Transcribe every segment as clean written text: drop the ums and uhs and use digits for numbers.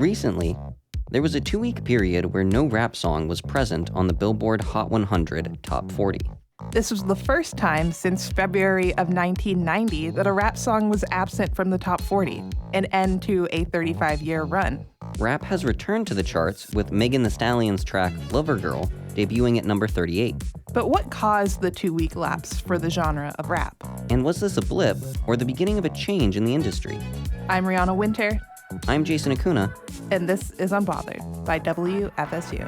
Recently, there was a 2-week period where no rap song was present on the Billboard Hot 100 Top 40. This was the first time since February of 1990 that a rap song was absent from the top 40, an end to a 35-year run. Rap has returned to the charts with Megan Thee Stallion's track Lover Girl debuting at number 38. But what caused the 2-week lapse for the genre of rap? And was this a blip or the beginning of a change in the industry? I'm Rihanna Winter. I'm Jason Acuna. And this is Unbothered by WFSU.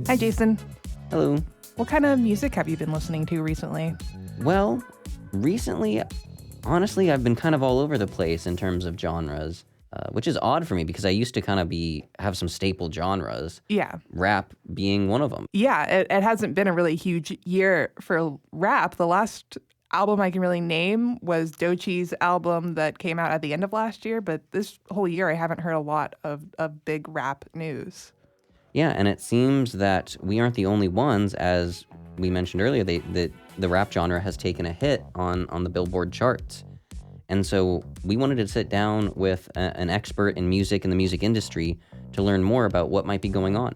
Hi, Jason. Hello. What kind of music have you been listening to recently? Well, recently, honestly, I've been kind of all over the place in terms of genres, which is odd for me because I used to kind of have some staple genres. Yeah. Rap being one of them. Yeah, it hasn't been a really huge year for rap. The last album I can really name was Doechie's album that came out at the end of last year, but this whole year I haven't heard a lot of big rap news. Yeah, and it seems that we aren't the only ones, as we mentioned earlier, that the rap genre has taken a hit on the Billboard charts. And so we wanted to sit down with an expert in music and the music industry to learn more about what might be going on.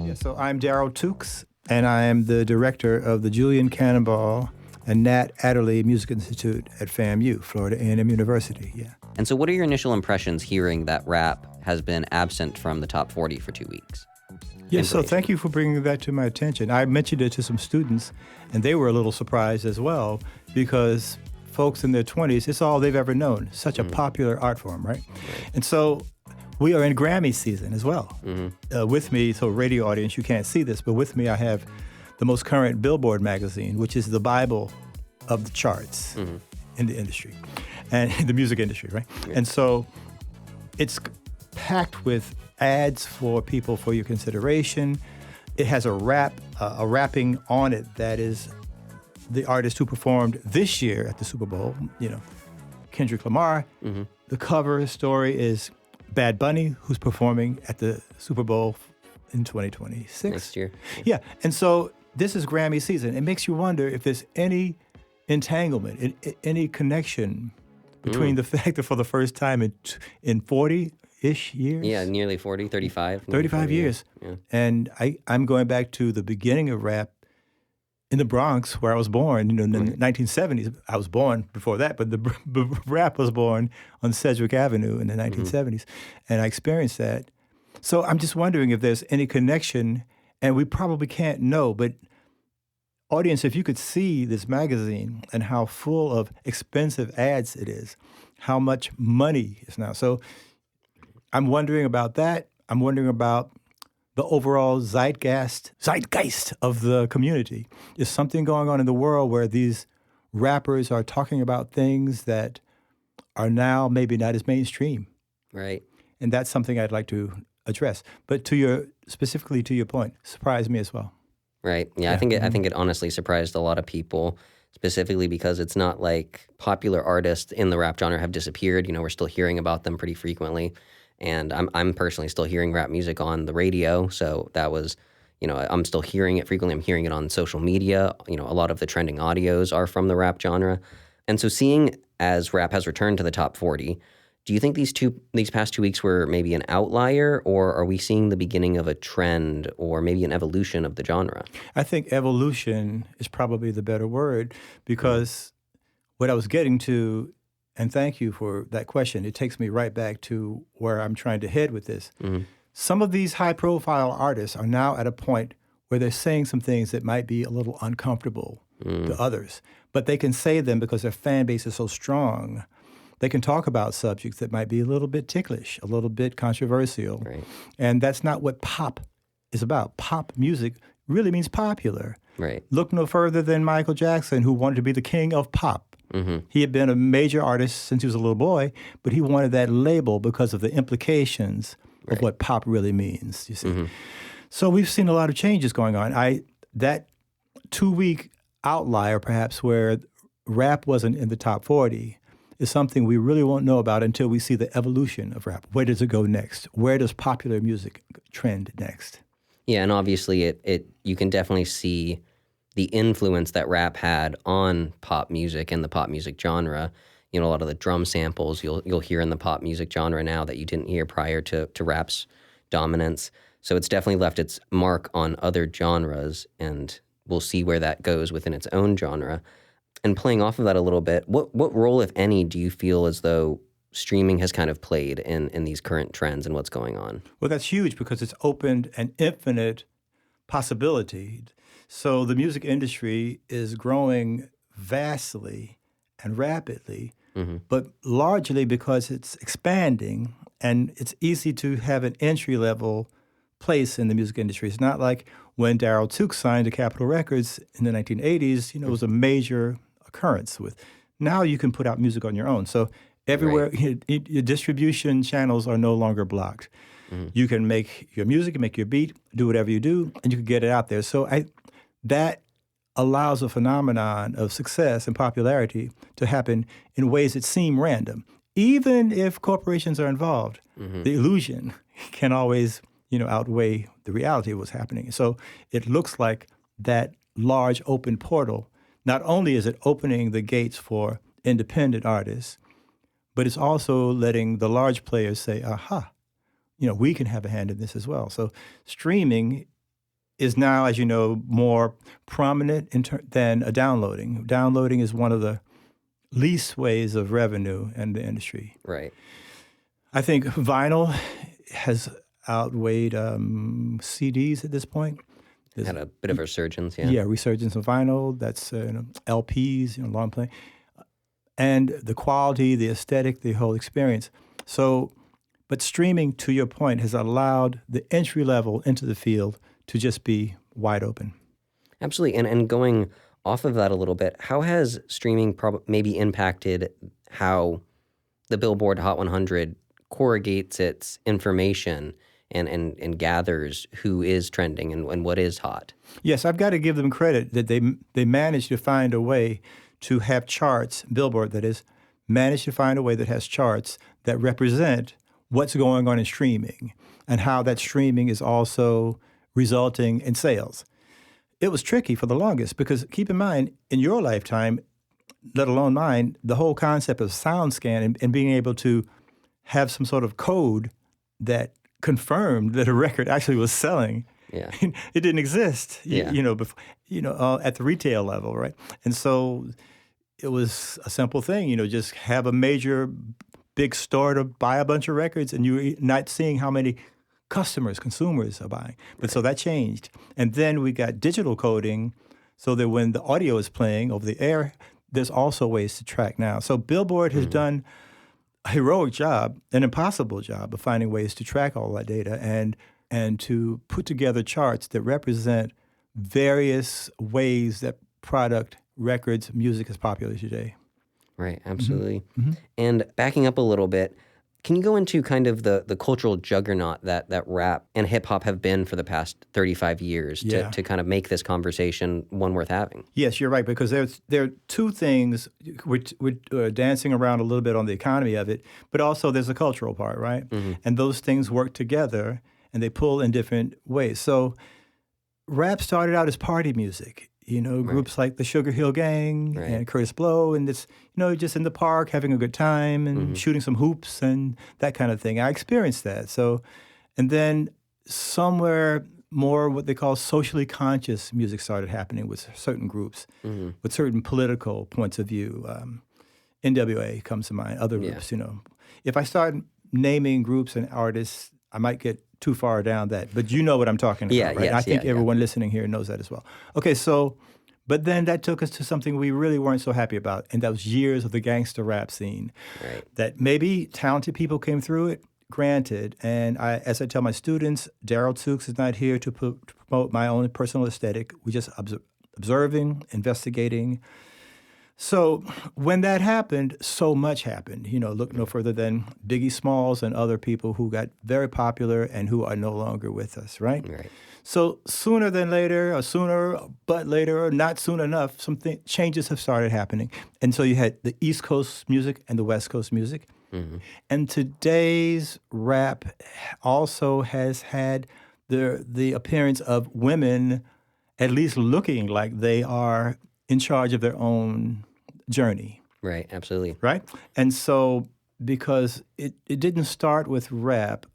Yeah, so I'm Darryl Tukes, and I am the director of the Julian Cannonball and Nat Adderley Music Institute at FAMU, Florida A&M University, yeah. And so what are your initial impressions hearing that rap has been absent from the top 40 for 2 weeks? Yes, so thank you for bringing that to my attention. I mentioned it to some students, and they were a little surprised as well, because folks in their 20s, it's all they've ever known. Such a popular art form, right? And so we are in Grammy season as well. With me, so radio audience, you can't see this, but with me I have the most current Billboard magazine, which is the Bible of the charts in the industry, and the music industry, right? Yeah. And so it's packed with ads for people for your consideration. It has a wrapping on it that is the artist who performed this year at the Super Bowl, Kendrick Lamar. The cover story is Bad Bunny, who's performing at the Super Bowl in 2026. Next year. Yeah, and so this is Grammy season. It makes you wonder if there's any entanglement, any connection between the fact that for the first time in 40-ish years? Yeah, nearly 40, 35. 35 years. Yeah. And I'm going back to the beginning of rap in the Bronx, where I was born, in the 1970s. I was born before that, but the rap was born on Sedgwick Avenue in the 1970s, and I experienced that. So I'm just wondering if there's any connection, and we probably can't know, but audience, if you could see this magazine and how full of expensive ads it is, how much money is now. So I'm wondering about that. I'm wondering about the overall zeitgeist of the community. Is something going on in the world where these rappers are talking about things that are now maybe not as mainstream? Right. And that's something I'd like to address. But specifically to your point, surprised me as well. Right. Yeah, I think it honestly surprised a lot of people, specifically because it's not like popular artists in the rap genre have disappeared. We're still hearing about them pretty frequently. And I'm personally still hearing rap music on the radio. So that was, I'm still hearing it frequently. I'm hearing it on social media. A lot of the trending audios are from the rap genre. And so seeing as rap has returned to the top 40, do you think these past 2 weeks were maybe an outlier, or are we seeing the beginning of a trend or maybe an evolution of the genre? I think evolution is probably the better word, because what I was getting to, and thank you for that question, it takes me right back to where I'm trying to head with this. Some of these high-profile artists are now at a point where they're saying some things that might be a little uncomfortable to others, but they can say them because their fan base is so strong. They can talk about subjects that might be a little bit ticklish, a little bit controversial. Right. And that's not what pop is about. Pop music really means popular. Right. Look no further than Michael Jackson, who wanted to be the king of pop. He had been a major artist since he was a little boy, but he wanted that label because of the implications of what pop really means, you see. So we've seen a lot of changes going on. That 2-week outlier, perhaps, where rap wasn't in the top 40 is something we really won't know about until we see the evolution of rap. Where does it go next? Where does popular music trend next? Yeah, and obviously it you can definitely see the influence that rap had on pop music and the pop music genre. You know, a lot of the drum samples you'll hear in the pop music genre now that you didn't hear prior to rap's dominance. So it's definitely left its mark on other genres, and we'll see where that goes within its own genre. And playing off of that a little bit, what role, if any, do you feel as though streaming has kind of played in these current trends and what's going on? Well, that's huge because it's opened an infinite possibility. So the music industry is growing vastly and rapidly, but largely because it's expanding and it's easy to have an entry level place in the music industry. It's not like when Daryl Tuke signed to Capitol Records in the 1980s, it was a major occurrence. Now you can put out music on your own. So everywhere, your distribution channels are no longer blocked. You can make your music, make your beat, do whatever you do, and you can get it out there. So that allows a phenomenon of success and popularity to happen in ways that seem random. Even if corporations are involved, the illusion can always, outweigh the reality of what's happening. So it looks like that large open portal, not only is it opening the gates for independent artists, but it's also letting the large players say, aha, we can have a hand in this as well. So streaming is now, as you know, more prominent than downloading. Downloading is one of the least ways of revenue in the industry. Right. I think vinyl has outweighed CDs at this point. There's Had a bit of a resurgence, yeah. Yeah, resurgence of vinyl. That's LPs, long play. And the quality, the aesthetic, the whole experience. So, but streaming, to your point, has allowed the entry level into the field to just be wide open. Absolutely. And going off of that a little bit, how has streaming maybe impacted how the Billboard Hot 100 corrugates its information and gathers who is trending and what is hot? Yes, I've got to give them credit that they managed to find a way to have charts, Billboard that is, managed to find a way that has charts that represent what's going on in streaming and how that streaming is also resulting in sales. It was tricky for the longest because keep in mind, in your lifetime, let alone mine, the whole concept of sound scan and being able to have some sort of code that confirmed that a record actually was selling, it didn't exist, before, at the retail level, right? And so it was a simple thing, just have a major big store to buy a bunch of records and you're not seeing how many consumers are buying. But so that changed. And then we got digital coding so that when the audio is playing over the air, there's also ways to track now. So Billboard has done a heroic job, an impossible job of finding ways to track all that data and to put together charts that represent various ways that product, records, music is popular today. Right, absolutely. And backing up a little bit, can you go into kind of the cultural juggernaut that rap and hip-hop have been for the past 35 years to kind of make this conversation one worth having? Yes, you're right, because there are two things. We're dancing around a little bit on the economy of it, but also there's a cultural part, right? And those things work together, and they pull in different ways. So rap started out as party music. Groups like the Sugar Hill Gang and Curtis Blow, and it's, just in the park having a good time and shooting some hoops and that kind of thing. I experienced that. So, and then somewhere more what they call socially conscious music started happening with certain groups, with certain political points of view. NWA comes to mind, other groups, If I start naming groups and artists, I might get too far down that, but you know what I'm talking about, right? Yes, I think everyone listening here knows that as well. Okay, so, but then that took us to something we really weren't so happy about, and that was years of the gangster rap scene. Right. That maybe talented people came through it, granted, and as I tell my students, Daryl Tukes is not here to promote my own personal aesthetic. We're just observing, investigating. So when that happened, so much happened. Look no further than Biggie Smalls and other people who got very popular and who are no longer with us, right? Right. So sooner than later, or sooner but later, or not soon enough, changes have started happening. And so you had the East Coast music and the West Coast music. And today's rap also has had the appearance of women at least looking like they are in charge of their own journey. Right, absolutely. Right? And so, because it didn't start with rap,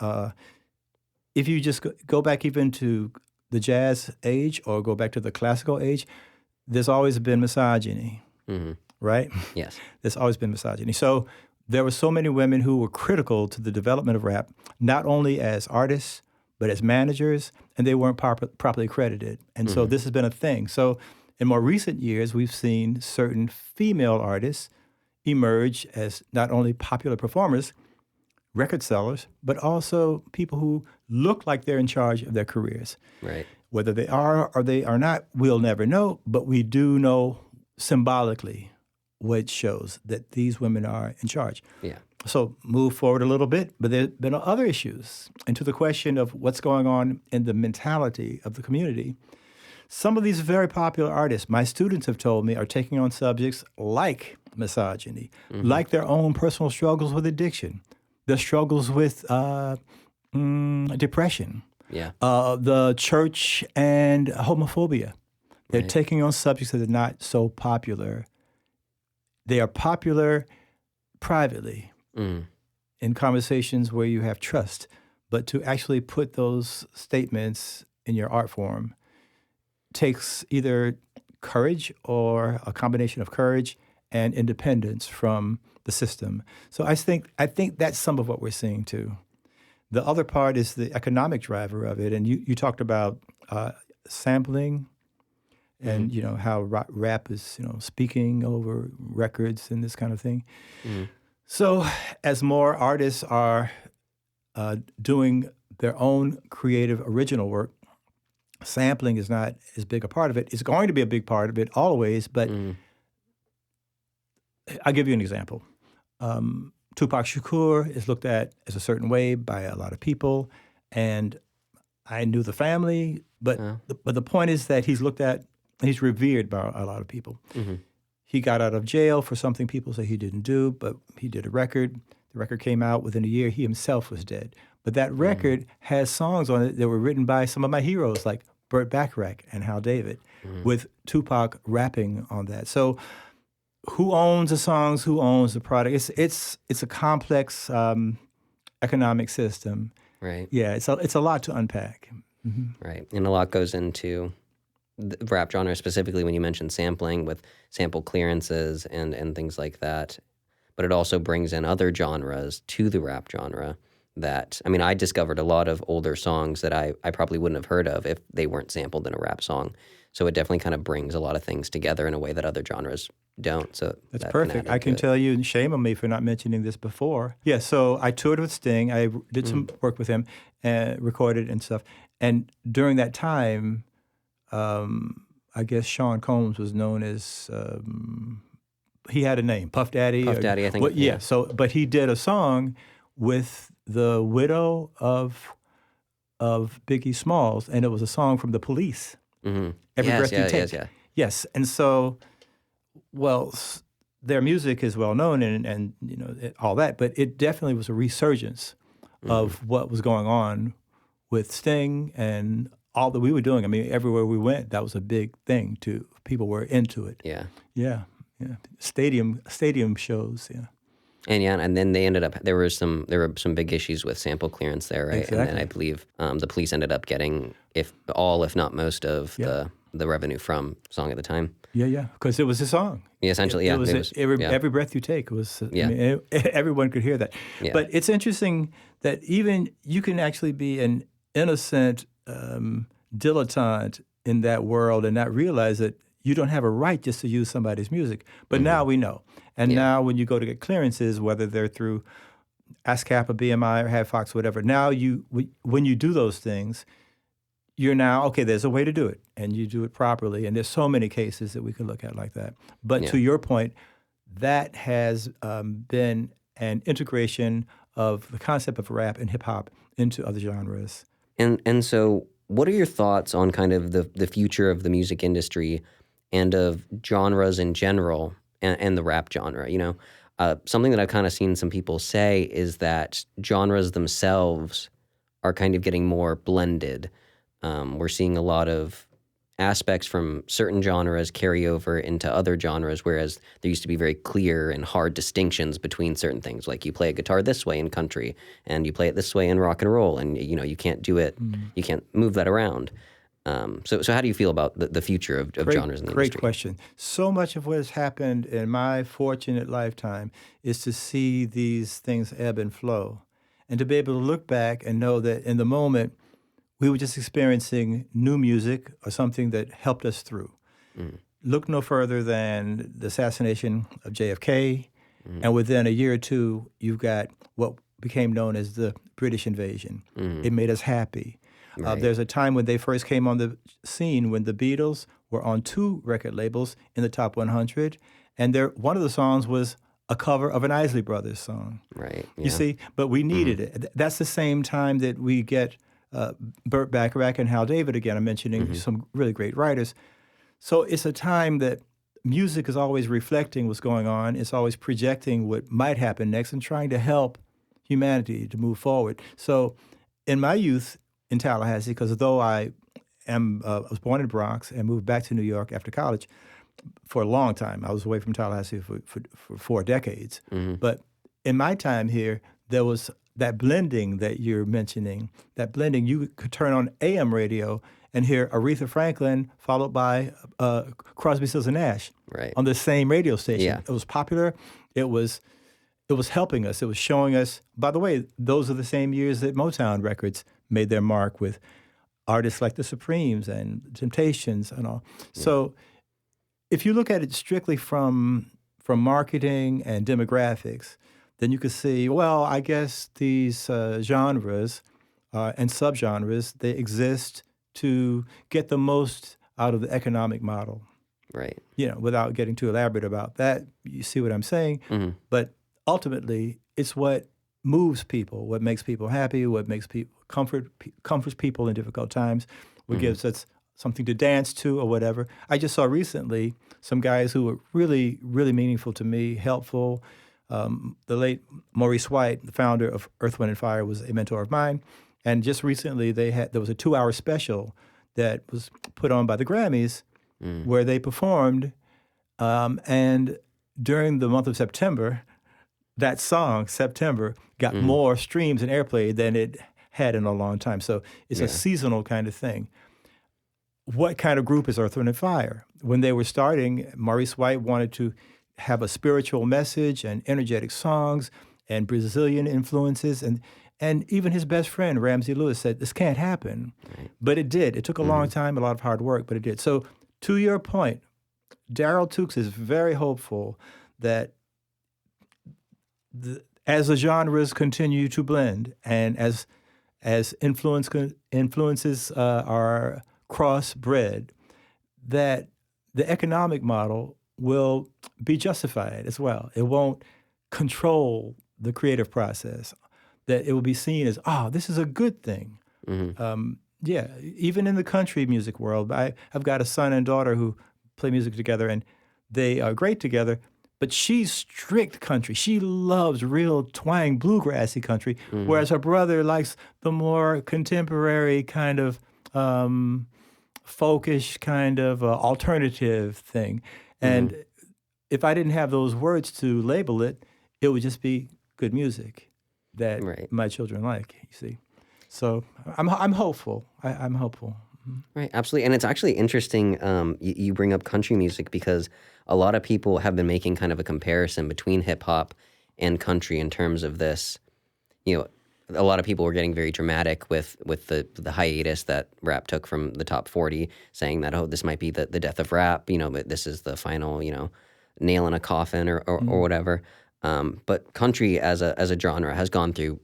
if you just go back even to the jazz age or go back to the classical age, there's always been misogyny, right? Yes. There's always been misogyny. So there were so many women who were critical to the development of rap, not only as artists, but as managers, and they weren't properly credited. And so this has been a thing. So in more recent years, we've seen certain female artists emerge as not only popular performers, record sellers, but also people who look like they're in charge of their careers. Right. Whether they are or they are not, we'll never know, but we do know symbolically what shows that these women are in charge. Yeah. So move forward a little bit, but there have been other issues. And to the question of what's going on in the mentality of the community, some of these very popular artists, my students have told me, are taking on subjects like misogyny, like their own personal struggles with addiction, their struggles with depression, the church and homophobia. They're taking on subjects that are not so popular. They are popular privately in conversations where you have trust, but to actually put those statements in your art form takes either courage or a combination of courage and independence from the system. So I think that's some of what we're seeing too. The other part is the economic driver of it, and you talked about sampling, and how rap is speaking over records and this kind of thing. So as more artists are doing their own creative original work, sampling is not as big a part of it. It's going to be a big part of it always, but I'll give you an example. Tupac Shakur is looked at as a certain way by a lot of people, and I knew the family, but the point is that he's looked at, he's revered by a lot of people. He got out of jail for something people say he didn't do, but he did a record. The record came out within a year. He himself was dead. But that record has songs on it that were written by some of my heroes, like Burt Bacharach and Hal David, with Tupac rapping on that. So who owns the songs? Who owns the product? It's a complex economic system. Right. Yeah, it's a lot to unpack. Right. And a lot goes into the rap genre, specifically when you mention sampling with sample clearances and things like that. But it also brings in other genres to the rap genre that, I mean, I discovered a lot of older songs that I probably wouldn't have heard of if they weren't sampled in a rap song. So it definitely kind of brings a lot of things together in a way that other genres don't. So that's perfect. I can tell you, and shame on me for not mentioning this before. Yeah, so I toured with Sting. I did some work with him, recorded and stuff. And during that time, I guess Sean Combs was known as, he had a name, Puff Daddy. Puff Daddy, I think. Yeah, so, but he did a song with the widow of Biggie Smalls, and it was a song from The Police. Every Breath You Take. Yes, and so, well, their music is well known and all that, but it definitely was a resurgence of what was going on with Sting and all that we were doing. I mean, everywhere we went, that was a big thing too. People were into it. Yeah. Stadium shows. Yeah. And then they ended up, there were some big issues with sample clearance there, right? Exactly. And then I believe the Police ended up getting if not most of the revenue from Song at the Time. Yeah, because it was a song. Yeah, essentially, it was Every Breath You Take was. I mean, everyone could hear that. Yeah. But it's interesting that even you can actually be an innocent dilettante in that world and not realize that you don't have a right just to use somebody's music. But now we know. And now when you go to get clearances, whether they're through ASCAP or BMI or HadFox, whatever, now when you do those things, you're now, okay, there's a way to do it, and you do it properly. And there's so many cases that we can look at like that. But to your point, that has been an integration of the concept of rap and hip-hop into other genres. And so what are your thoughts on kind of the future of the music industry and of genres in general and the rap genre? Something that I've kind of seen some people say is that genres themselves are kind of getting more blended. We're seeing a lot of aspects from certain genres carry over into other genres, whereas there used to be very clear and hard distinctions between certain things. Like you play a guitar this way in country, and you play it this way in rock and roll, and you can't do it, you can't move that around. So how do you feel about the future of genres in the industry? Great question. So much of what has happened in my fortunate lifetime is to see these things ebb and flow, and to be able to look back and know that in the moment, we were just experiencing new music or something that helped us through. Look no further than the assassination of JFK, and within a year or two, you've got what became known as the British invasion. It made us happy. Right. There's a time when they first came on the scene when the Beatles were on 2 record labels in the top 100, and one of the songs was a cover of an Isley Brothers song. Right. Yeah. You see, but we needed it. That's the same time that we get Burt Bacharach and Hal David again. I'm mentioning some really great writers. So it's a time that music is always reflecting what's going on. It's always projecting what might happen next and trying to help humanity to move forward. So in my youth in Tallahassee, because though I was born in the Bronx and moved back to New York after college for a long time. I was away from Tallahassee for 4 decades. But in my time here, there was that blending that you're mentioning, that blending. You could turn on AM radio and hear Aretha Franklin followed by Crosby, Stills, and Nash on the same radio station. Yeah. It was popular. It was helping us. It was showing us, by the way, those are the same years that Motown Records made their mark with artists like the Supremes and Temptations and all. Yeah. So if you look at it strictly from marketing and demographics, then you could see, well, I guess these genres and subgenres, they exist to get the most out of the economic model. Right. Without getting too elaborate about that, you see what I'm saying? But ultimately, it's what moves people, what makes people happy, what makes people comforts people in difficult times, what gives us something to dance to or whatever. I just saw recently some guys who were really, really meaningful to me, helpful. The late Maurice White, the founder of Earth, Wind & Fire, was a mentor of mine. And just recently, there was a 2-hour special that was put on by the Grammys where they performed. And during the month of September, that song, September, got more streams and airplay than it had in a long time. So it's a seasonal kind of thing. What kind of group is Earth, Wind & Fire? When they were starting, Maurice White wanted to have a spiritual message and energetic songs and Brazilian influences. And even his best friend, Ramsey Lewis, said, this can't happen. Right. But it did. It took a long time, a lot of hard work, but it did. So to your point, Daryl Tukes is very hopeful that as the genres continue to blend and as influences are cross-bred, that the economic model will be justified as well. It won't control the creative process, that it will be seen as, this is a good thing. Even in the country music world, I've got a son and daughter who play music together, and they are great together, but she's strict country. She loves real twang, bluegrassy country, whereas her brother likes the more contemporary kind of folkish kind of alternative thing. And if I didn't have those words to label it, it would just be good music that my children like, you see. So I'm hopeful. I'm hopeful. Right, absolutely. And it's actually interesting you bring up country music because a lot of people have been making kind of a comparison between hip-hop and country in terms of this. A lot of people were getting very dramatic with the hiatus that rap took from the top 40, saying that, this might be the death of rap, but this is the final, nail in a coffin or whatever. But country as a genre has gone through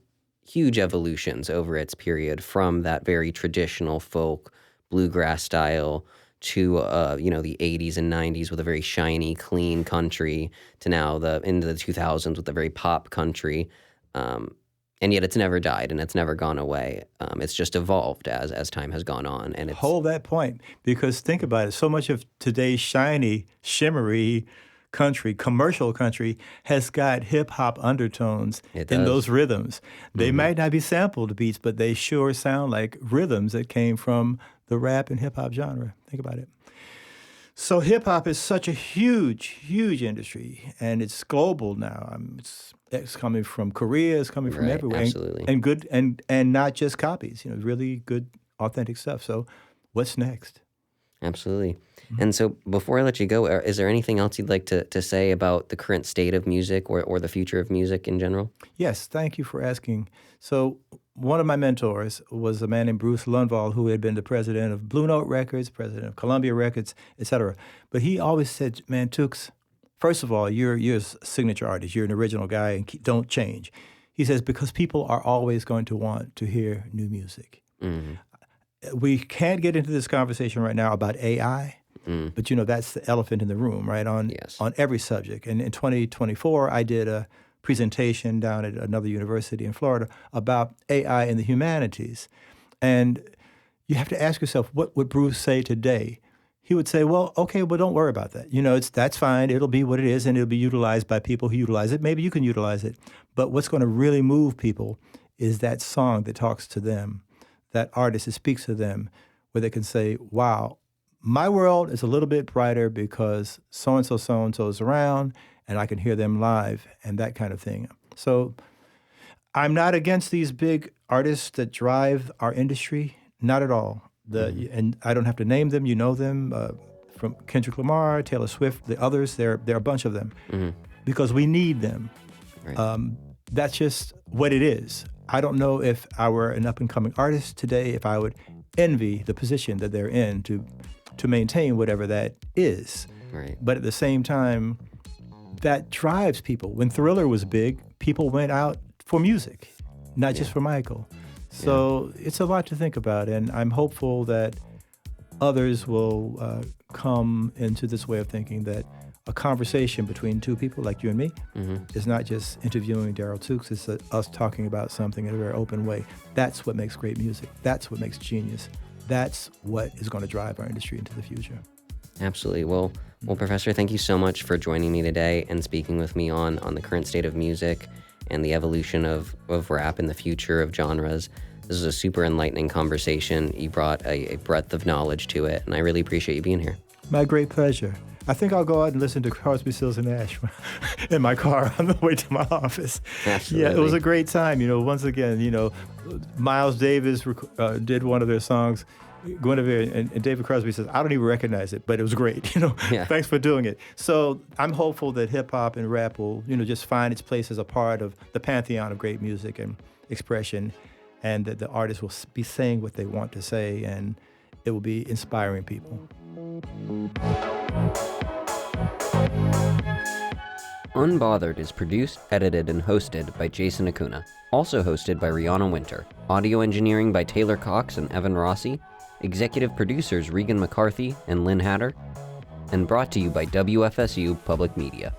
huge evolutions over its period, from that very traditional folk bluegrass style to the 80s and 90s with a very shiny, clean country, to now into the 2000s with a very pop country. And yet it's never died and it's never gone away. It's just evolved as time has gone on. And hold that point, because think about it. So much of today's shiny, shimmery country, commercial country, has got hip-hop undertones It in does. those rhythms. They might not be sampled beats, but they sure sound like rhythms that came from the rap and hip-hop genre. Think about it. So hip-hop is such a huge, huge industry, and it's global now. It's coming from Korea, it's coming from Right, everywhere. absolutely. And good, and not just copies, really good, authentic stuff. So what's next? Absolutely. And so before I let you go, is there anything else you'd like to say about the current state of music or the future of music in general? Yes, thank you for asking. So one of my mentors was a man named Bruce Lundvall, who had been the president of Blue Note Records, president of Columbia Records, etc. But he always said, man, Tooks, first of all, you're a signature artist. You're an original guy, and don't change. He says, because people are always going to want to hear new music. Mm-hmm. We can't get into this conversation right now about AI, but that's the elephant in the room, right? On every subject. And in 2024, I did a presentation down at another university in Florida about AI in the humanities. And you have to ask yourself, what would Bruce say today? He would say, well, okay, well, don't worry about that. That's fine. It'll be what it is, and it'll be utilized by people who utilize it. Maybe you can utilize it. But what's going to really move people is that song that talks to them, that artist that speaks to them, where they can say, wow, my world is a little bit brighter because so-and-so is around, and I can hear them live, and that kind of thing. So I'm not against these big artists that drive our industry, not at all. And I don't have to name them, you know them, from Kendrick Lamar, Taylor Swift, the others, there are a bunch of them, because we need them. Right. That's just what it is. I don't know if I were an up-and-coming artist today, if I would envy the position that they're in to maintain whatever that is. Right. But at the same time, that drives people. When Thriller was big, people went out for music, not just for Michael. So it's a lot to think about, and I'm hopeful that others will come into this way of thinking that a conversation between two people like you and me is not just interviewing Daryl Tooks, it's us talking about something in a very open way. That's what makes great music. That's what makes genius. That's what is going to drive our industry into the future. Absolutely. Well, Professor, thank you so much for joining me today and speaking with me on the current state of music and the evolution of rap and the future of genres. This is a super enlightening conversation. You brought a breadth of knowledge to it, and I really appreciate you being here. My great pleasure. I think I'll go out and listen to Crosby, Stills, and Nash in my car on the way to my office. Absolutely. Yeah, it was a great time. Once again, Miles Davis did one of their songs, Guinevere, and David Crosby says, I don't even recognize it, but it was great. Thanks for doing it. So I'm hopeful that hip hop and rap will, just find its place as a part of the pantheon of great music and expression, and that the artists will be saying what they want to say, and it will be inspiring people. Unbothered is produced, edited, and hosted by Jason Acuna. Also hosted by Rihanna Winter. Audio engineering by Taylor Cox and Evan Rossi. Executive producers Regan McCarthy and Lynn Hatter. And brought to you by WFSU Public Media.